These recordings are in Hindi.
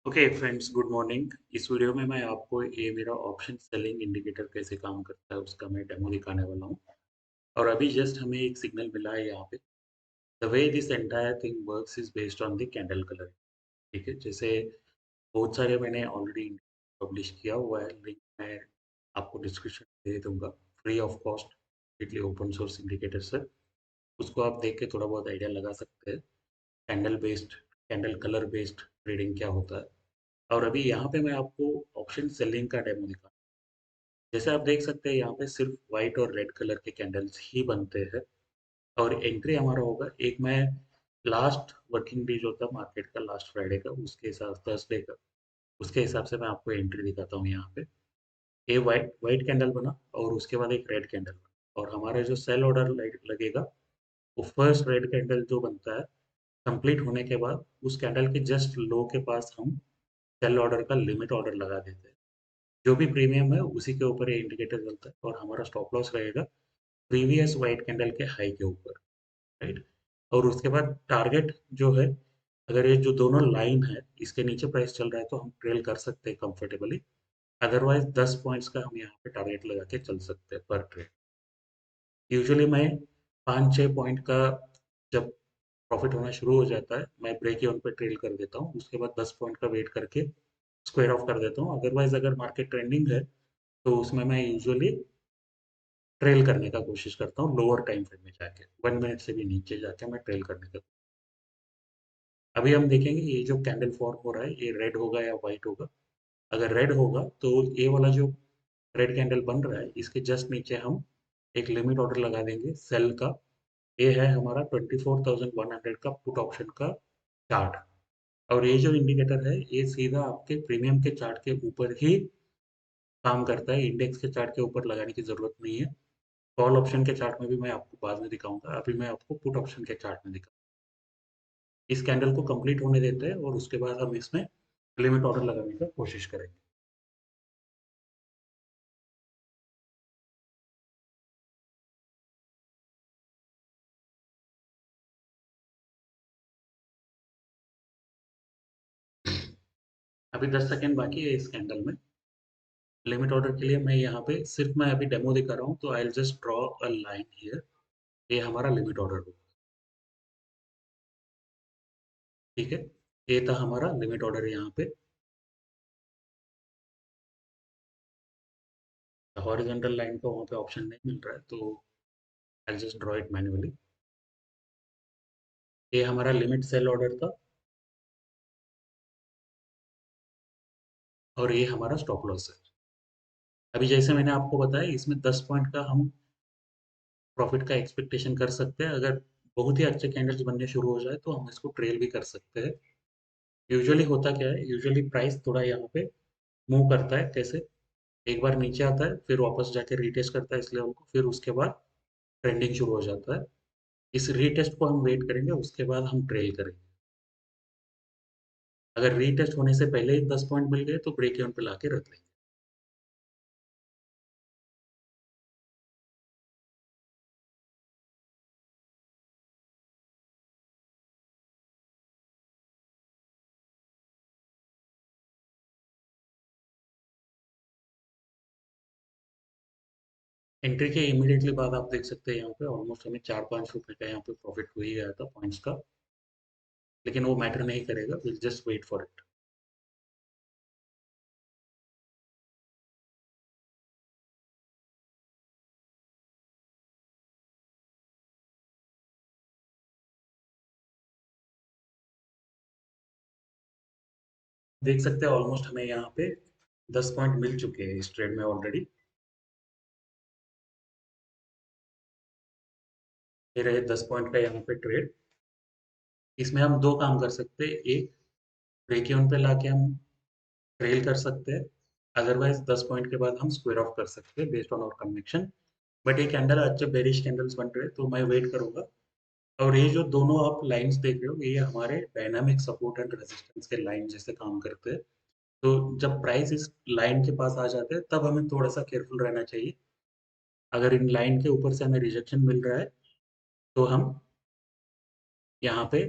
Okay friends, good morning. इस वीडियो में मैं आपको ये मेरा ऑप्शन सेलिंग इंडिकेटर कैसे काम करता है उसका मैं डेमो दिखाने वाला हूँ। और अभी जस्ट हमें एक सिग्नल मिला है यहाँ पे। The way this entire thing works is based on the candle colour. ठीक है, जैसे बहुत सारे मैंने ऑलरेडी पब्लिश किया हुआ है, लिंक मैं आपको डिस्क्रिप्शन दे दूंगा। Free of cost, completely open source indicator sir. उसको आप देख के थोड़ा बहुत आइडिया लगा सकते हैं candle based, candle colour based trading क्या होता है। और अभी यहाँ पे मैं आपको ऑप्शन सेलिंग का डेमो दिखा। जैसे आप देख सकते हैं यहाँ पे सिर्फ व्हाइट और रेड कलर के कैंडल्स ही बनते हैं। और एंट्री हमारा होगा, एक मैं लास्ट वर्किंग डे जो था मार्केट का, लास्ट फ्राइडे का, उसके हिसाब थर्सडे का, उसके हिसाब से मैं आपको एंट्री दिखाता हूँ यहाँ पे। ये व्हाइट व्हाइट कैंडल बना और उसके बाद एक रेड कैंडल बना, और हमारा जो सेल ऑर्डर लगेगा वो फर्स्ट रेड कैंडल जो बनता है कंप्लीट होने के बाद उस कैंडल के जस्ट लो के पास हम सेल ऑर्डर का लिमिट ऑर्डर लगा देते हैं। जो भी प्रीमियम है उसी के ऊपर ये इंडिकेटर चलता है, और हमारा स्टॉप लॉस रहेगा प्रीवियस वाइट कैंडल के हाई के ऊपर। राइट। और उसके बाद टारगेट जो है, अगर ये जो दोनों लाइन है इसके नीचे प्राइस चल रहा है तो हम ट्रेल कर सकते हैं कंफर्टेबली। अदरवाइज 10 पॉइंट्स का हम यहाँ पे टारगेट लगा के चल सकते हैं पर ट्रेड। यूजुअली मैं 5-6 पॉइंट का जब प्रॉफिट होना शुरू हो जाता है मैं ब्रेक इवन पे ट्रेल कर देता हूँ, उसके बाद 10 पॉइंट का वेट करके स्क्वायर ऑफ कर देता हूँ। अदरवाइज अगर मार्केट ट्रेंडिंग है तो उसमें मैं यूजुअली ट्रेल करने का कोशिश करता हूँ लोअर टाइम फ्रेम में जाके, 1 मिनट से भी नीचे जाके मैं ट्रेल करने का। अभी हम देखेंगे ये जो कैंडल फॉर्म हो रहा है ये रेड होगा या व्हाइट होगा। अगर रेड होगा तो ये वाला जो रेड कैंडल बन रहा है इसके जस्ट नीचे हम एक लिमिट ऑर्डर लगा देंगे सेल का। ये है हमारा 24,100 का पुट ऑप्शन का चार्ट। और ये जो इंडिकेटर है ये सीधा आपके प्रीमियम के चार्ट के ऊपर ही काम करता है, इंडेक्स के चार्ट के ऊपर लगाने की जरूरत नहीं है। कॉल ऑप्शन के चार्ट में भी मैं आपको बाद में दिखाऊंगा, अभी मैं आपको पुट ऑप्शन के चार्ट में दिखाऊंगा। इस कैंडल को कंप्लीट होने देते हैं और उसके बाद हम इसमें लिमिट ऑर्डर लगाने का कोशिश करेंगे। अभी 10 सेकेंड बाकी है इस कैंडल में। लिमिट ऑर्डर के लिए मैं यहाँ पे सिर्फ मैं अभी डेमो दिखा रहा हूँ, तो I just draw a line here. ये हमारा लिमिट ऑर्डर होगा। ठीक है, ये था हमारा लिमिट ऑर्डर यहाँ पे। हॉरिजॉन्टल लाइन का वहाँ पे ऑप्शन नहीं मिल रहा है तो I just draw it manually. ये हमारा लिमिट सेल ऑर्डर था और ये हमारा स्टॉप लॉस है। अभी जैसे मैंने आपको बताया इसमें 10 पॉइंट का हम प्रॉफिट का एक्सपेक्टेशन कर सकते हैं। अगर बहुत ही अच्छे कैंडल्स बनने शुरू हो जाए तो हम इसको ट्रेल भी कर सकते हैं। यूजुअली होता क्या है, यूजुअली प्राइस थोड़ा यहाँ पे मूव करता है, कैसे एक बार नीचे आता है फिर वापस जाके रीटेस्ट करता है इस लेवल को, फिर उसके बाद ट्रेंडिंग शुरू हो जाता है। इस रीटेस्ट को हम वेट करेंगे, उसके बाद हम ट्रेल करेंगे। अगर रीटेस्ट होने से पहले ही 10 पॉइंट मिल गए तो ब्रेक इवन पे लाके रख लेंगे। एंट्री के इमीडिएटली बाद आप देख सकते हैं यहाँ पे ऑलमोस्ट हमें 4-5 रुपए का यहाँ पे प्रॉफिट हो ही गया था पॉइंट्स का। लेकिन वो मैटर नहीं करेगा, will just wait for it. देख सकते हैं ऑलमोस्ट हमें यहाँ पे 10 पॉइंट मिल चुके हैं इस ट्रेड में ऑलरेडी। ये रहे 10 पॉइंट का यहाँ पे ट्रेड। इसमें हम दो काम कर सकते हैं, एक ब्रेक इवन पे लाके हम ट्रेल कर सकते हैं। अदरवाइज 10 पॉइंट के बाद हम स्क्वायर ऑफ कर सकते हैं based on our conviction. But ये कैंडल अच्छे बेरिश कैंडल्स बन रहे हैं तो मैं वेट करूंगा। और ये जो दोनों आप लाइंस देख रहे हो ये हमारे डायनामिक सपोर्ट एंड रेजिस्टेंस के लाइन जैसे काम करते हैं। तो जब प्राइस इस लाइन के पास आ जाते हैं तब हमें थोड़ा सा केयरफुल रहना चाहिए। अगर इन लाइन के ऊपर से हमें रिजेक्शन मिल रहा है तो हम यहाँ पे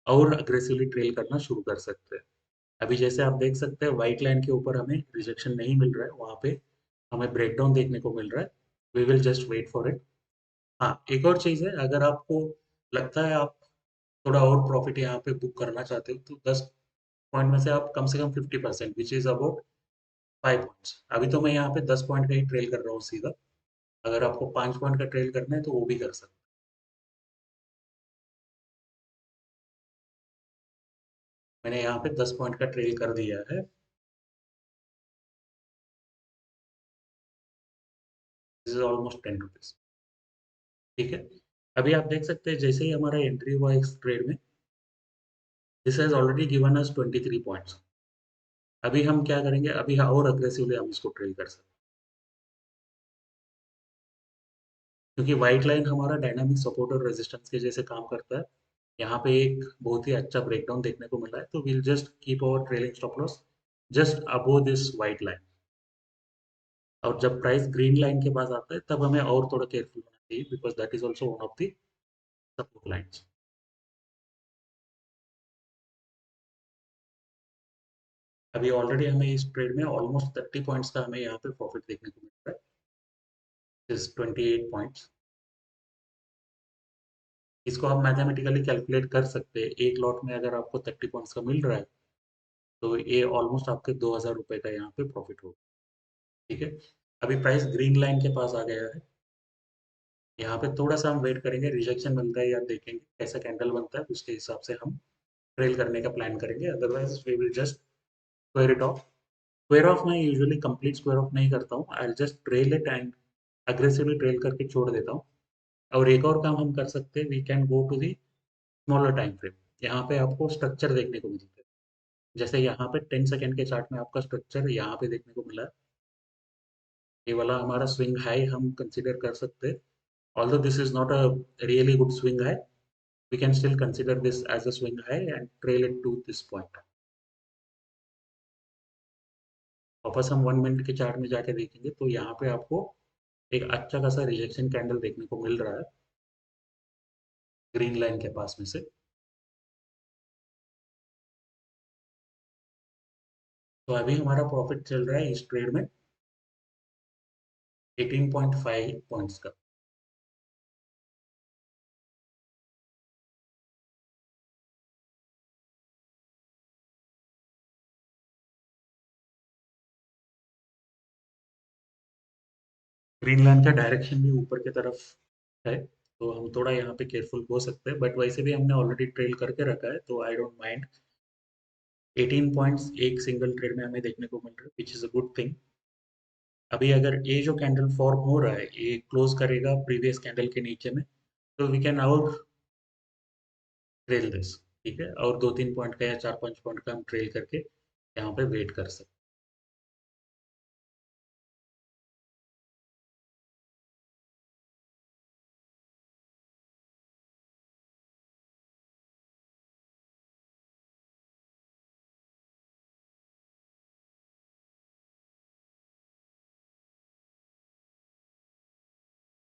और अग्रेसिवली ट्रेल करना शुरू कर सकते हैं। अभी जैसे आप देख सकते हैं व्हाइट लाइन के ऊपर हमें रिजेक्शन नहीं मिल रहा है, वहाँ पे हमें ब्रेकडाउन देखने को मिल रहा है। We will just wait for it. हाँ, एक और चीज़ है, अगर आपको लगता है आप थोड़ा और प्रॉफिट यहाँ पे बुक करना चाहते हो, तो 10 पॉइंट में से कम 50%, विच इज़ अबाउट 5 पॉइंट्स। अभी तो मैं यहाँ पे 10 पॉइंट का ही ट्रेल कर रहा हूँ सीधा। अगर आपको 5 पॉइंट का ट्रेल करना है तो वो भी कर सकते हैं। मैंने यहाँ पे 10 पॉइंट का ट्रेल कर दिया है। This is almost 10 rupees. ठीक है। अभी आप देख सकते हैं जैसे ही हमारा एंट्री हुआ इस ट्रेड में, this has already given us 23 points. अभी हम क्या करेंगे, अभी और अग्रेसिवली हम इसको ट्रेल कर सकते हैं, क्योंकि व्हाइट लाइन हमारा डायनामिक सपोर्ट और रेजिस्टेंस के जैसे काम करता है। यहाँ पे एक बहुत ही अच्छा ब्रेकडाउन देखने को मिला है, तो will just keep our trailing stop loss just above this white line. और जब प्राइस ग्रीन लाइन के पास आता है तब हमें और थोड़ा केयरफुल होना चाहिए, because that is also one of the support lines. अभी ऑलरेडी हमें इस ट्रेड में ऑलमोस्ट 30 पॉइंट्स का हमें यहाँ पे प्रॉफिट देखने को मिल रहा है, इज 28 पॉइंट्स। इसको आप मैथमेटिकली कैलकुलेट कर सकते हैं, एक लॉट में अगर आपको 30 पॉइंट्स का मिल रहा है तो ये ऑलमोस्ट आपके 2,000 रुपये का यहाँ पे प्रॉफिट होगा। ठीक है। अभी प्राइस ग्रीन लाइन के पास आ गया है। यहाँ पे थोड़ा सा हम वेट करेंगे, रिजेक्शन बनता है या देखेंगे कैसा कैंडल बनता है, उसके हिसाब से हम ट्रेल करने का प्लान करेंगे। Otherwise we will just square it off. Square off मैं यूजुअली कंप्लीट स्क्वायर ऑफ नहीं करता हूँ, I just trail it and aggressively trail करके छोड़ देता हूँ। और एक और काम हम कर सकते हैं, we can go to the smaller time frame. यहाँ पे आपको स्ट्रक्चर देखने को मिलता है, जैसे यहाँ पे 10 सेकंड के चार्ट में आपका स्ट्रक्चर यहाँ पे देखने को मिला है। ये वाला हमारा स्विंग हाई हम कंसिडर कर सकते हैं। Although this is not a really good swing high, we can still consider this as a swing high and trail it to this point। वापस हम 1 मिनट के चार्ट में जाके देखेंगे तो यहाँ पे आपको एक अच्छा खासा रिजेक्शन कैंडल देखने को मिल रहा है ग्रीन लाइन के पास में से। तो अभी हमारा प्रॉफिट चल रहा है इस ट्रेड में 18.5 पॉइंट्स का। ग्रीन लाइन का डायरेक्शन भी ऊपर की तरफ है, तो हम थोड़ा यहाँ पे केयरफुल हो सकते हैं, बट वैसे भी हमने ऑलरेडी ट्रेल करके रखा है तो आई डोंट माइंड। 18 पॉइंट्स एक सिंगल ट्रेड में हमें देखने को मिल रहा है, which is a good thing. अभी अगर ये जो कैंडल फॉर्म हो रहा है ये क्लोज करेगा प्रीवियस कैंडल के नीचे में, तो we can out trail this. ठीक है, और 2-3 पॉइंट का या 4-5 पॉइंट का हम ट्रेल करके यहाँ पे वेट कर सकते हैं।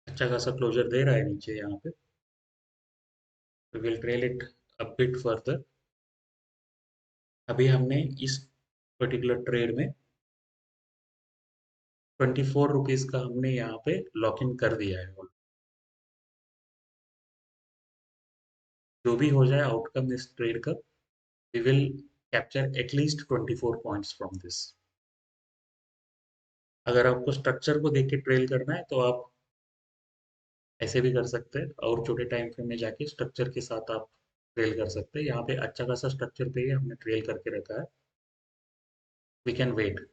अच्छा खासा क्लोजर दे रहा है नीचे यहाँ पे, we will trail it a bit further. अभी हमने इस पर्टिकुलर ट्रेड में 24 रुपीज का हमने यहाँ पे लॉक इन कर दिया है। जो भी हो जाए आउटकम इस ट्रेड का, we will capture at least 24 points from this. अगर आपको स्ट्रक्चर को देख के ट्रेल करना है तो आप ऐसे भी कर सकते हैं, और छोटे टाइम फ्रेम में जाके स्ट्रक्चर के साथ आप ट्रेल कर सकते हैं। यहाँ पे अच्छा खासा स्ट्रक्चर पे ही हमने ट्रेल करके रखा है, वी कैन वेट।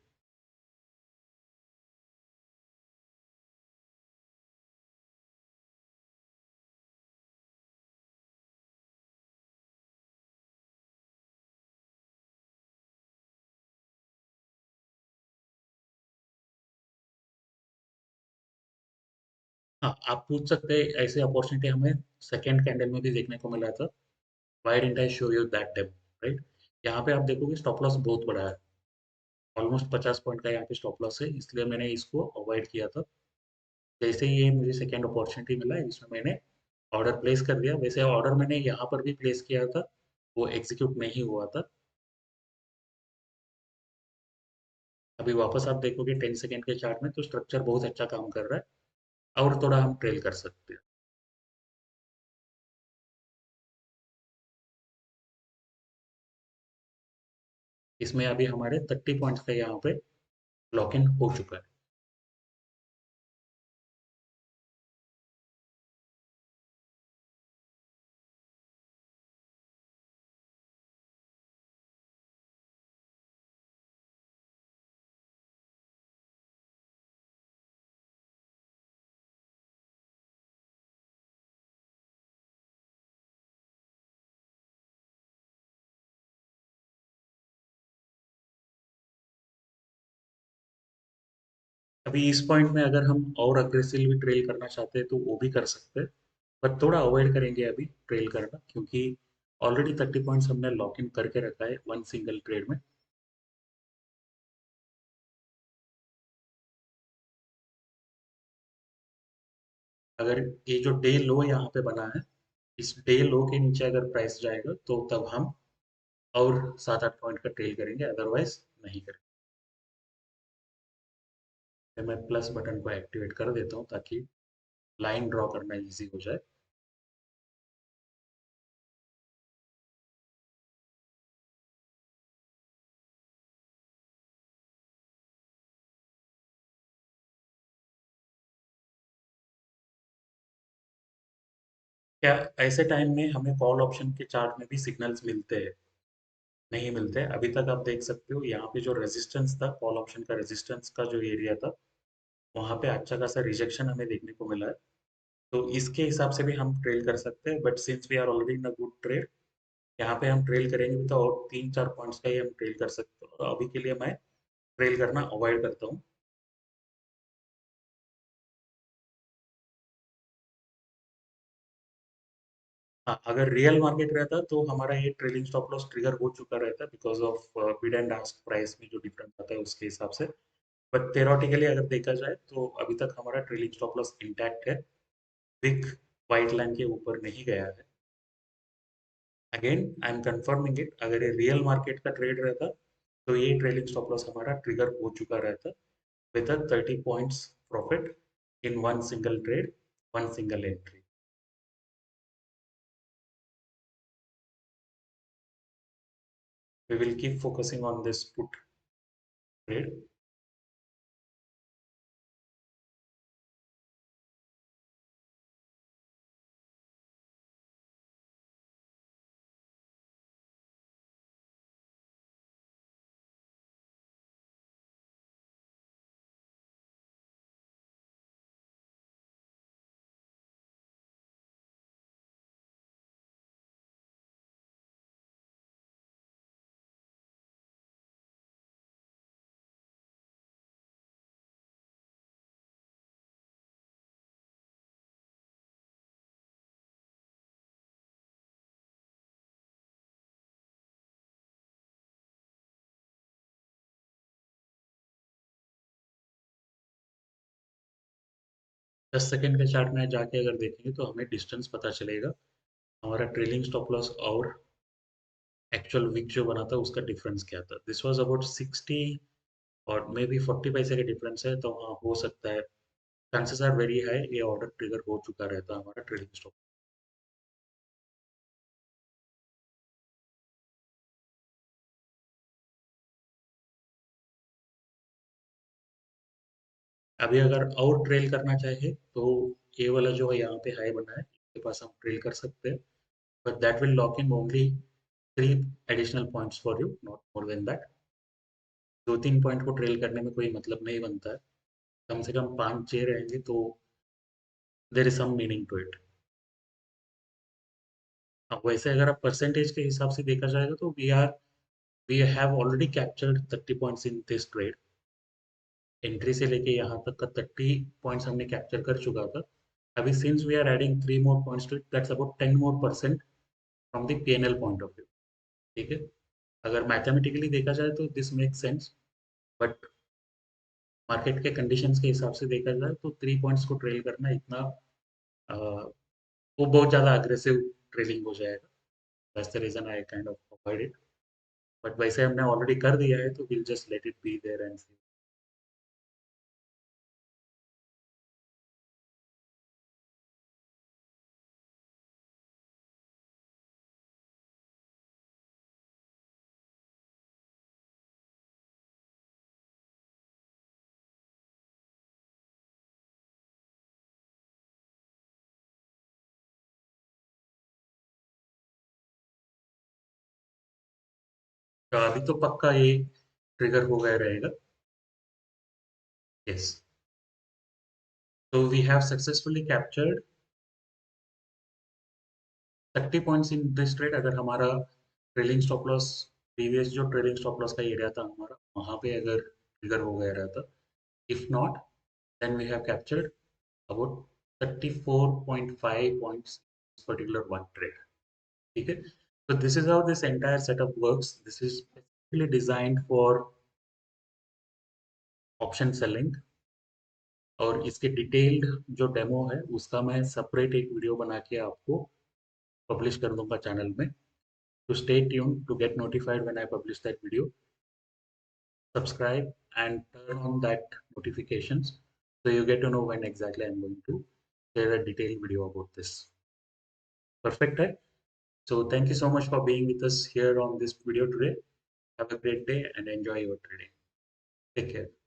हाँ, आप पूछ सकते हैं ऐसे अपॉर्चुनिटी हमें सेकेंड कैंडल में भी देखने को मिला था। Why didn't I show you that time, right. यहाँ पे आप देखोगे स्टॉप लॉस बहुत बड़ा है, ऑलमोस्ट 50 पॉइंट का यहाँ पे स्टॉप लॉस है, इसलिए मैंने इसको अवॉइड किया था। जैसे ही ये मुझे सेकेंड अपॉर्चुनिटी मिला है इसमें मैंने ऑर्डर प्लेस कर दिया। वैसे ऑर्डर मैंने यहाँ पर भी प्लेस किया था, वो एग्जीक्यूट नहीं हुआ था। अभी वापस आप देखोगे 10 सेकंड के चार्ट में तो स्ट्रक्चर बहुत अच्छा काम कर रहा है और थोड़ा हम ट्रेल कर सकते हैं। इसमें अभी हमारे 30 पॉइंट्स का यहाँ पे लॉक इन हो चुका है। अभी इस पॉइंट में अगर हम और अग्रेसिवली ट्रेल करना चाहते हैं तो वो भी कर सकते हैं, बट थोड़ा अवॉइड करेंगे अभी ट्रेल करना, क्योंकि ऑलरेडी 30 पॉइंट्स हमने लॉक इन करके रखा है वन सिंगल ट्रेड में। अगर ये जो डे लो यहाँ पे बना है, इस डे लो के नीचे अगर प्राइस जाएगा तो तब हम और 7-8 पॉइंट का ट्रेल करेंगे, अदरवाइज नहीं करेंगे। तो मैं प्लस बटन को एक्टिवेट कर देता हूँ ताकि लाइन ड्रॉ करना इजी हो जाए। क्या ऐसे टाइम में हमें कॉल ऑप्शन के चार्ट में भी सिग्नल्स मिलते हैं? नहीं मिलते। अभी तक आप देख सकते हो यहाँ पे जो रेजिस्टेंस था, कॉल ऑप्शन का रेजिस्टेंस का जो एरिया था, वहाँ पे अच्छा खासा रिजेक्शन हमें देखने को मिला है। तो इसके हिसाब से भी हम ट्रेल कर सकते हैं, but since we are already in a good trade, यहाँ पे हम ट्रेल करेंगे भी तो और 3-4 पॉइंट्स का ही हम ट्रेल कर सकते हो। तो अभी के लिए मैं ट्रेल करना अवॉइड करता हूँ। हाँ, अगर रियल मार्केट रहता तो हमारा ये ट्रेलिंग स्टॉप लॉस ट्रिगर हो चुका रहता, because of bid and ask price में जो डिफरेंस आता है उसके हिसाब से। बट theoretically अगर देखा जाए तो अभी तक हमारा ट्रेलिंग स्टॉप लॉस इंटैक्ट है, बिग वाइट लाइन के ऊपर नहीं गया है। Again I am confirming it, अगर ये रियल मार्केट का ट्रेड रहता तो ये ट्रेलिंग स्टॉप लॉस हमारा ट्रिगर हो चुका रहता with 30 points profit in one single trade, one single entry. We will keep focusing on this put trade. दस सेकेंड के चार्ट में जाके अगर देखेंगे तो हमें डिस्टेंस पता चलेगा, हमारा ट्रेलिंग स्टॉप लॉस और एक्चुअल विक जो बना था उसका डिफरेंस क्या था। दिस वाज अबाउट 60 और मे बी 40 पैसे का डिफरेंस है, तो हाँ हो सकता है, चांसेस आर वेरी हाई ये ऑर्डर ट्रिगर हो चुका रहता हमारा ट्रेलिंग स्टॉप। अभी अगर और ट्रेल करना चाहे तो ये वाला जो है यहाँ पे हाई बना है, इसके पास हम ट्रेल कर सकते हैं, but that will lock in only 3 additional points for you, not more than that. 2-3 point को ट्रेल करने में कोई मतलब नहीं बनता है, कम से कम 5-6 रहेंगे तो there is some meaning to it. अब वैसे अगर आप परसेंटेज के हिसाब से देखा जाएगा तो we have already captured 30 points in this trade. Entry से लेके यहाँ तक का 30 पॉइंट्स हमने कैप्चर कर चुका था। अभी since we are adding 3 more points to it, that's about 10 more% from the P&L point of view. ठीक है, अगर मैथमेटिकली देखा जाए तो this make sense, but market के कंडीशंस के हिसाब से देखा जाए तो 3 पॉइंट्स को ट्रेल करना इतना वो बहुत ज़्यादा अग्रेसिव ट्रेलिंग हो जाएगा। That's the reason I kind of avoid it, but वैसे हमने ऑलरेडी कर दिया है तो will just let it be there and see. तो अभी तो पक्का ये ट्रिगर हो गया रहेगा। यस, तो we have successfully captured 30 points in this trade. अगर हमारा ट्रेलिंग स्टॉप लॉस, प्रीवियस जो ट्रेलिंग स्टॉप लॉस का एरिया था हमारा, वहां पे अगर ट्रिगर हो गया रहता, if not then we have captured about 34.5 points particular one trade. ठीक है, so this is how this entire setup works. This is specifically designed for option selling, और इसके डिटेल्ड जो डेमो है उसका मैं सेपरेट एक वीडियो बना के आपको पब्लिश कर दूंगा चैनल में। तो stay tune to get notified when I publish that video. Subscribe and turn on that notifications so you get to know when exactly I'm going to share a detailed video about this. Perfect, right? So thank you so much for being with us here on this video today. Have a great day and enjoy your trading. Take care.